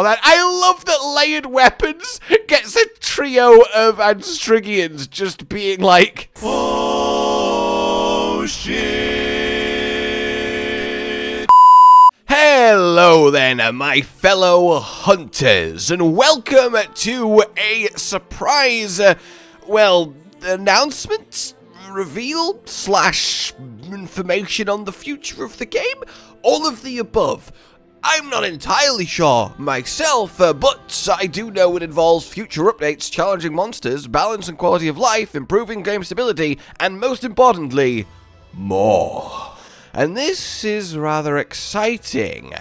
Oh, man, I love that layered weapons gets a trio of Anstrigians just being like, oh, shit. Hello then, my fellow hunters, and welcome to a surprise, announcement, reveal, / information on the future of the game, all of the above. I'm not entirely sure myself, but I do know it involves future updates, challenging monsters, balance and quality of life, improving game stability, and most importantly, more. And this is rather exciting.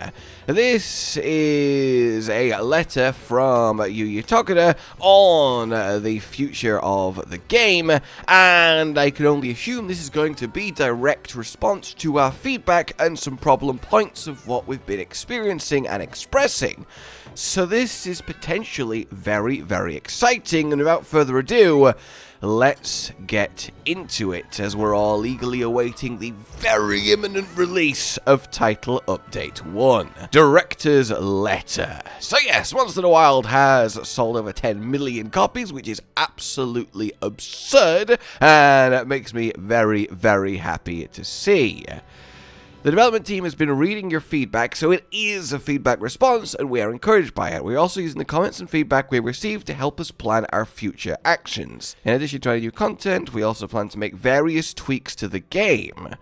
This is a letter from Yuya Tokada on the future of the game, and I can only assume this is going to be direct response to our feedback and some problem points of what we've been experiencing and expressing. So this is potentially very, very exciting, and without further ado, let's get into it, as we're all eagerly awaiting the very imminent release of Title Update 1. Director's Letter. So yes, Monster in the Wild has sold over 10 million copies, which is absolutely absurd, and it makes me very, very happy to see. The development team has been reading your feedback, so it is a feedback response, and we are encouraged by it. We're also using the comments and feedback we received to help us plan our future actions. In addition to our new content, we also plan to make various tweaks to the game.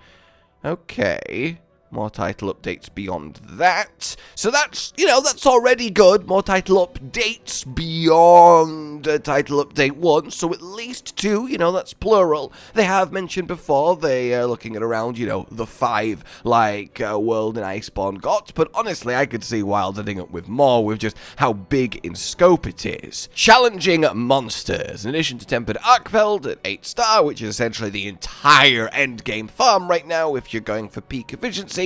Okay. More title updates beyond that. So that's, that's already good. More title updates beyond Title Update 1. So at least 2, that's plural. They have mentioned before they are looking at around, the 5 like World and Iceborne got. But honestly, I could see Wild ending up with more with just how big in scope it is. Challenging monsters. In addition to tempered arkveld at 8-star, which is essentially the entire endgame farm right now if you're going for peak efficiency,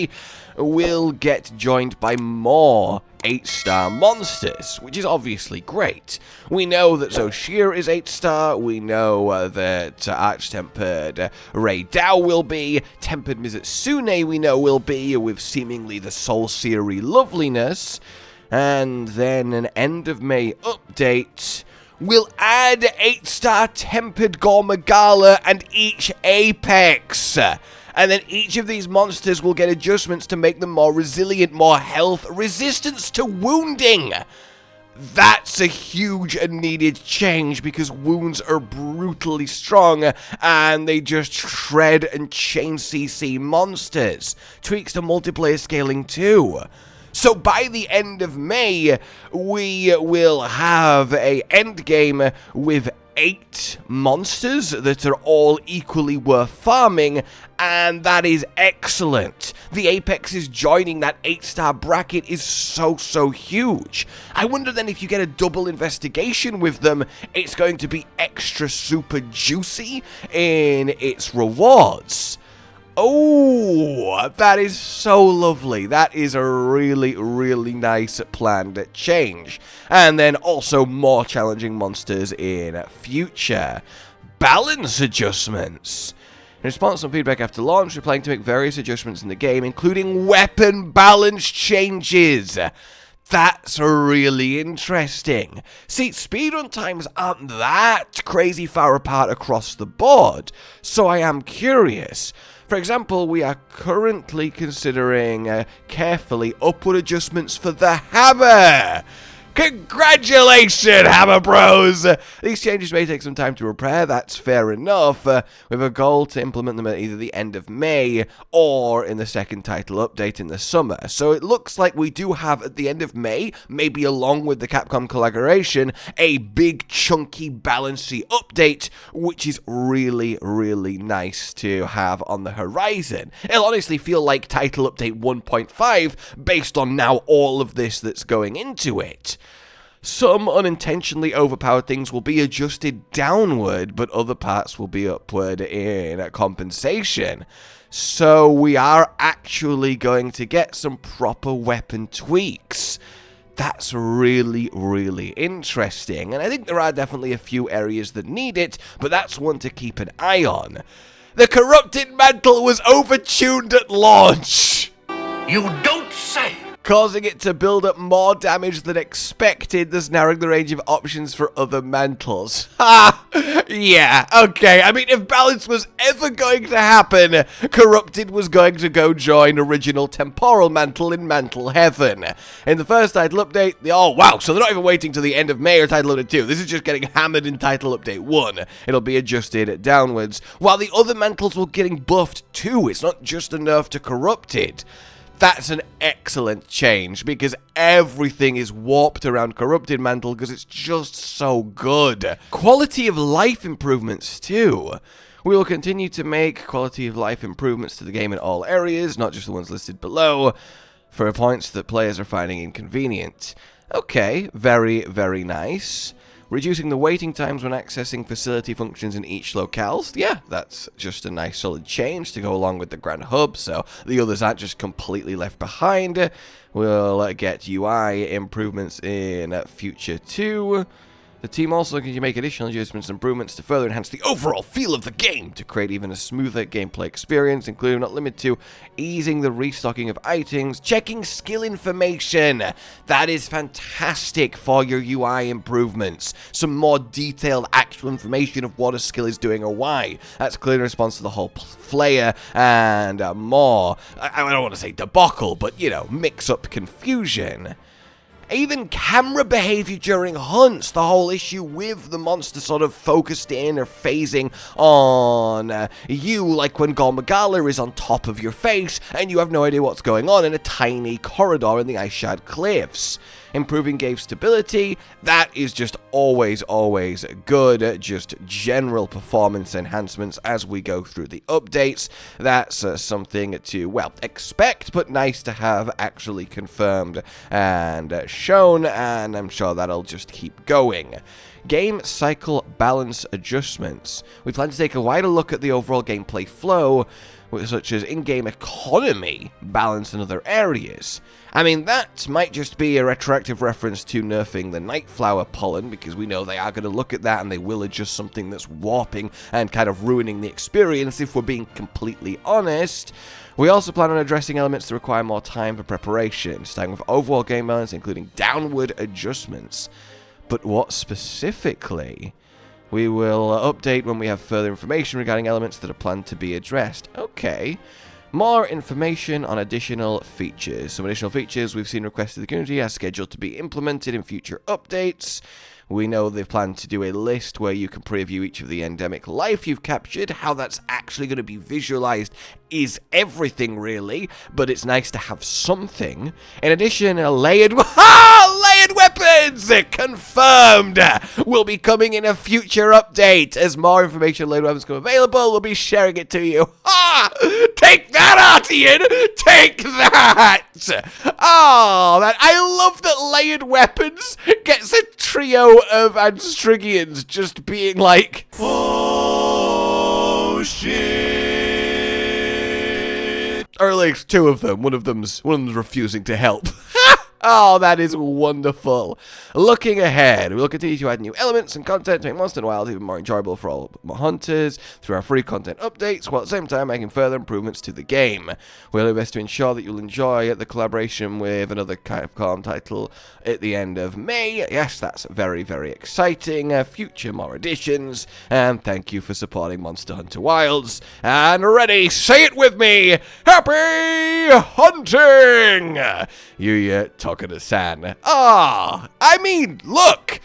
will get joined by more 8-star monsters, which is obviously great. We know that Shia is 8-star, we know that Arch-Tempered Ray Dao will be, Tempered Mizutsune we know will be, with seemingly the Soul Siri loveliness, and then an end of May update will add 8-star Tempered Gore Magala and each Apex. And then each of these monsters will get adjustments to make them more resilient, more health, resistance to wounding. That's a huge and needed change because wounds are brutally strong and they just shred and chain CC monsters. Tweaks to multiplayer scaling too. So by the end of May, we will have a endgame with 8 monsters that are all equally worth farming, and that is excellent. The Apex is joining that 8-star bracket is so huge. I wonder then if you get a double investigation with them, it's going to be extra super juicy in its rewards. Oh, that is so lovely. That is a really, really nice planned change. And then also more challenging monsters in future. Balance adjustments. In response to feedback after launch, we're planning to make various adjustments in the game, including weapon balance changes. That's really interesting. See, speedrun times aren't that crazy far apart across the board, so I am curious. For example, we are currently considering carefully upward adjustments for the hammer. Congratulations, Hammer Bros! These changes may take some time to repair, that's fair enough, with a goal to implement them at either the end of May or in the second title update in the summer. So it looks like we do have at the end of May, maybe along with the Capcom collaboration, a big chunky balancy update, which is really, really nice to have on the horizon. It'll honestly feel like title update 1.5 based on now all of this that's going into it. Some unintentionally overpowered things will be adjusted downward, but other parts will be upward in compensation. So we are actually going to get some proper weapon tweaks. That's really, really interesting, and I think there are definitely a few areas that need it, but that's one to keep an eye on. The corrupted mantle was overtuned at launch! You don't say! causing it to build up more damage than expected, thus narrowing the range of options for other mantles. Ha! Yeah, okay. I mean, if balance was ever going to happen, Corrupted was going to go join original temporal mantle in Mantle Heaven. In the first title update, oh wow, so they're not even waiting till the end of May or title update 2. This is just getting hammered in title update 1. It'll be adjusted downwards, while the other mantles were getting buffed too. It's not just a nerf to Corrupted. That's an excellent change, because everything is warped around Corrupted Mantle because it's just so good. Quality of life improvements too. We will continue to make quality of life improvements to the game in all areas, not just the ones listed below, for points that players are finding inconvenient. Okay, very, very nice. Reducing the waiting times when accessing facility functions in each locales. Yeah, that's just a nice solid change to go along with the Grand Hub, so the others aren't just completely left behind. We'll get UI improvements in Future 2. The team also can make additional adjustments and improvements to further enhance the overall feel of the game to create even a smoother gameplay experience, including not limited to easing the restocking of items, checking skill information. That is fantastic for your UI improvements. Some more detailed actual information of what a skill is doing or why. That's clearly in response to the whole player and more. I don't want to say debacle, but, you know, mix-up confusion. Even camera behavior during hunts, the whole issue with the monster sort of focused in or phasing on you, like when gore magala is on top of your face and you have no idea what's going on in a tiny corridor in the iceshard cliffs. Improving glaive stability, that is just always good. Just general performance enhancements as we go through the updates. That's something to, well, expect, but nice to have actually confirmed and shown, and I'm sure that'll just keep going. Game cycle balance adjustments. We plan to take a wider look at the overall gameplay flow, such as in-game economy, balance, and other areas. I mean, that might just be a retroactive reference to nerfing the Nightflower pollen, because we know they are going to look at that and they will adjust something that's warping and kind of ruining the experience, if we're being completely honest. We also plan on addressing elements that require more time for preparation, starting with overall game balance, including downward adjustments. But what specifically? We will update when we have further information regarding elements that are planned to be addressed. Okay. More information on additional features. Some additional features we've seen requested to the community are scheduled to be implemented in future updates. We know they've planned to do a list where you can preview each of the endemic life you've captured. How that's actually going to be visualized is everything, really, but it's nice to have something. In addition, layered weapons confirmed will be coming in a future update. As more information on layered weapons become available, we'll be sharing it to you. Take that, Artian! Take that! Oh, man, I love that layered weapons gets a trio of Anstrigians just being like, oh shit, or at least two of them. One of them's refusing to help. Oh, that is wonderful. Looking ahead, we will continue to add new elements and content to make Monster and Wild even more enjoyable for all more hunters through our free content updates, while at the same time making further improvements to the game. We'll do our best to ensure that you'll enjoy the collaboration with another Capcom title at the end of May. Yes, that's very, very exciting. Future more additions, and thank you for supporting Monster Hunter Wilds. And ready, say it with me, happy hunting! Yuya Tokada-san. I mean, look,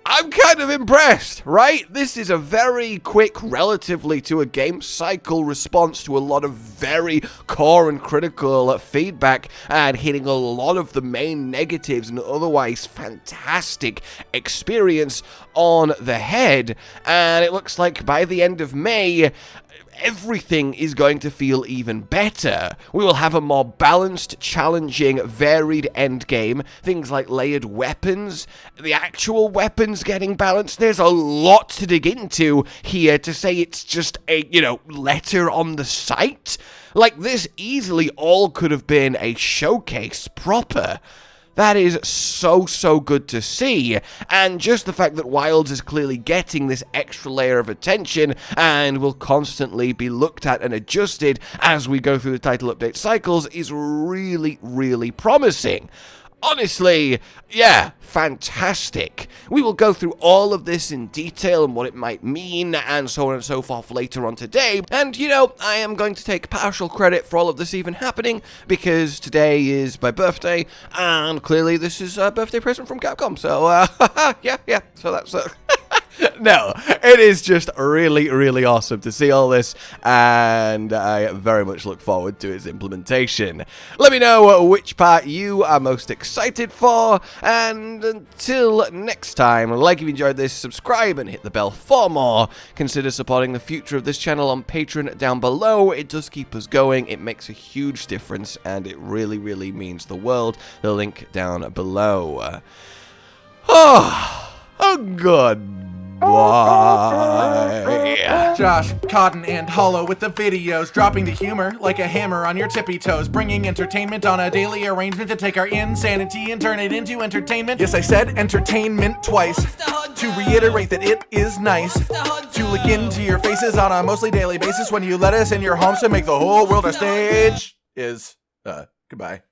I'm kind of impressed, right? This is a very quick, relatively to a game cycle response to a lot of very core and critical feedback, and hitting a lot of the main negatives and otherwise fantastic experience on the head. And it looks like by the end of May, everything is going to feel even better. We will have a more balanced, challenging, varied endgame. Things like layered weapons, the actual weapons getting balanced. There's a lot to dig into here to say it's just a, letter on the site. Like, this easily all could have been a showcase proper. That is so good to see, and just the fact that Wilds is clearly getting this extra layer of attention and will constantly be looked at and adjusted as we go through the title update cycles is really promising. Honestly, yeah, fantastic. We will go through all of this in detail and what it might mean and so on and so forth later on today. And, you know, I am going to take partial credit for all of this even happening because today is my birthday and clearly this is a birthday present from Capcom. So, yeah, so that's... No, it is just really awesome to see all this, and I very much look forward to its implementation. Let me know which part you are most excited for, and until next time, like if you enjoyed this, subscribe and hit the bell for more. Consider supporting the future of this channel on Patreon down below. It does keep us going, it makes a huge difference, and it really means the world. The link down below. Good. Bye. Josh, Cotton, and Hollow with the videos, dropping the humor like a hammer on your tippy toes, bringing entertainment on a daily arrangement to take our insanity and turn it into entertainment. Yes, I said entertainment twice, to reiterate that it is nice to look into your faces on a mostly daily basis when you let us in your homes to make the whole world a stage. Goodbye.